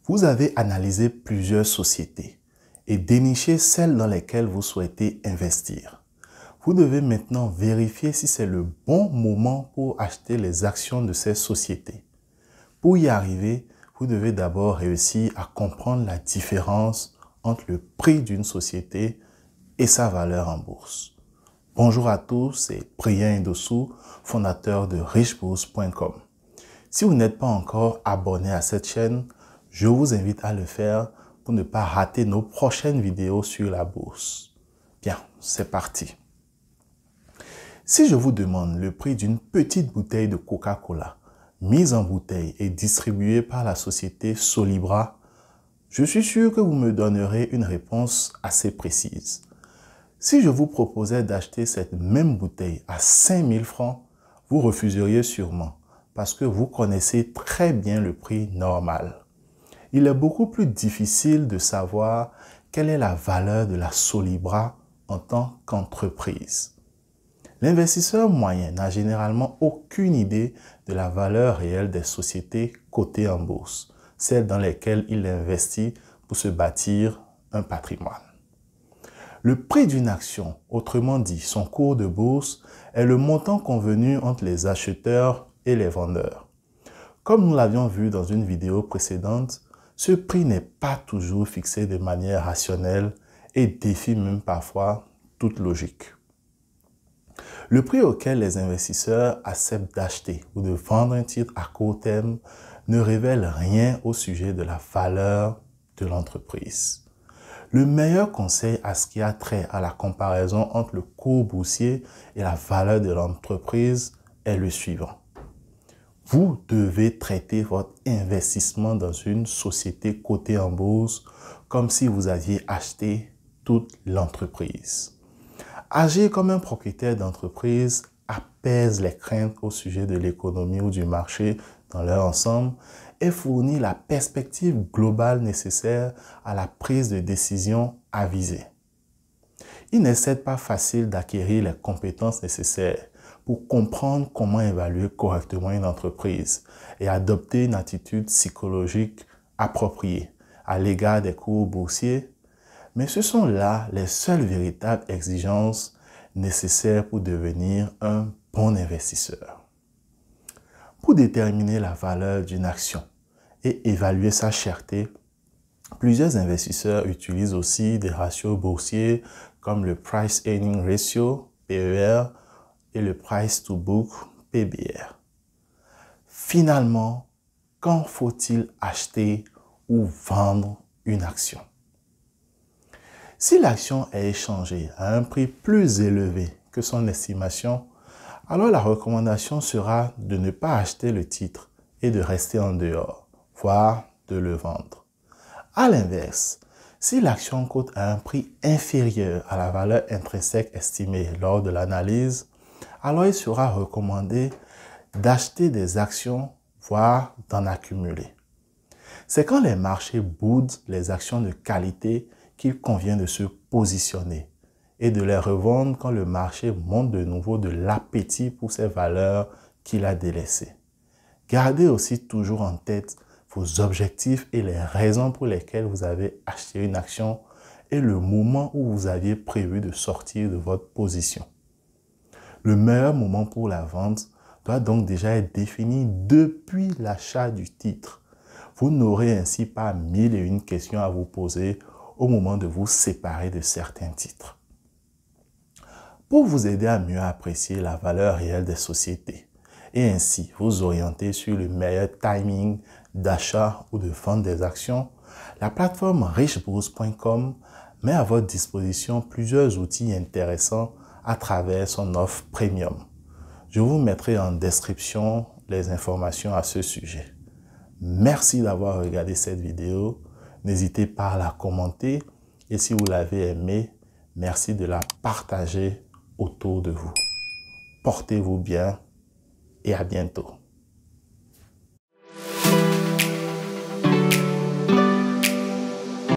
Vous avez analysé plusieurs sociétés et déniché celles dans lesquelles vous souhaitez investir. Vous devez maintenant vérifier si c'est le bon moment pour acheter les actions de ces sociétés. Pour y arriver, vous devez d'abord réussir à comprendre la différence entre le prix d'une société et sa valeur en bourse. Bonjour à tous, c'est Priyan Indossou, fondateur de richebourse.com. Si vous n'êtes pas encore abonné à cette chaîne, je vous invite à le faire pour ne pas rater nos prochaines vidéos sur la bourse. Bien, c'est parti. Si je vous demande le prix d'une petite bouteille de Coca-Cola, mise en bouteille et distribuée par la société Solibra, je suis sûr que vous me donnerez une réponse assez précise. Si je vous proposais d'acheter cette même bouteille à 5 000 francs, vous refuseriez sûrement parce que vous connaissez très bien le prix normal. Il est beaucoup plus difficile de savoir quelle est la valeur de la Solibra en tant qu'entreprise. L'investisseur moyen n'a généralement aucune idée de la valeur réelle des sociétés cotées en bourse, celles dans lesquelles il investit pour se bâtir un patrimoine. Le prix d'une action, autrement dit son cours de bourse, est le montant convenu entre les acheteurs et les vendeurs. Comme nous l'avions vu dans une vidéo précédente, ce prix n'est pas toujours fixé de manière rationnelle et défie même parfois toute logique. Le prix auquel les investisseurs acceptent d'acheter ou de vendre un titre à court terme ne révèle rien au sujet de la valeur de l'entreprise. Le meilleur conseil à ce qui a trait à la comparaison entre le cours boursier et la valeur de l'entreprise est le suivant. Vous devez traiter votre investissement dans une société cotée en bourse comme si vous aviez acheté toute l'entreprise. Agir comme un propriétaire d'entreprise apaise les craintes au sujet de l'économie ou du marché dans leur ensemble et fournit la perspective globale nécessaire à la prise de décision avisée. Il n'est certes pas facile d'acquérir les compétences nécessaires pour comprendre comment évaluer correctement une entreprise et adopter une attitude psychologique appropriée à l'égard des cours boursiers, mais ce sont là les seules véritables exigences nécessaires pour devenir un bon investisseur. Pour déterminer la valeur d'une action et évaluer sa cherté, plusieurs investisseurs utilisent aussi des ratios boursiers comme le Price Earning Ratio, PER, et le Price to Book, PBR. Finalement, quand faut-il acheter ou vendre une action? Si l'action est échangée à un prix plus élevé que son estimation, alors la recommandation sera de ne pas acheter le titre et de rester en dehors, voire de le vendre. À l'inverse, si l'action cote à un prix inférieur à la valeur intrinsèque estimée lors de l'analyse, alors il sera recommandé d'acheter des actions, voire d'en accumuler. C'est quand les marchés boudent les actions de qualité qu'il convient de se positionner et de les revendre quand le marché montre de nouveau de l'appétit pour ces valeurs qu'il a délaissées. Gardez aussi toujours en tête vos objectifs et les raisons pour lesquelles vous avez acheté une action et le moment où vous aviez prévu de sortir de votre position. Le meilleur moment pour la vente doit donc déjà être défini depuis l'achat du titre. Vous n'aurez ainsi pas 1001 questions à vous poser au moment de vous séparer de certains titres. Pour vous aider à mieux apprécier la valeur réelle des sociétés et ainsi vous orienter sur le meilleur timing d'achat ou de vente des actions, la plateforme richebourse.com met à votre disposition plusieurs outils intéressants à travers son offre premium. Je vous mettrai en description les informations à ce sujet. Merci d'avoir regardé cette vidéo. N'hésitez pas à la commenter et si vous l'avez aimée, merci de la partager autour de vous. Portez-vous bien et à bientôt.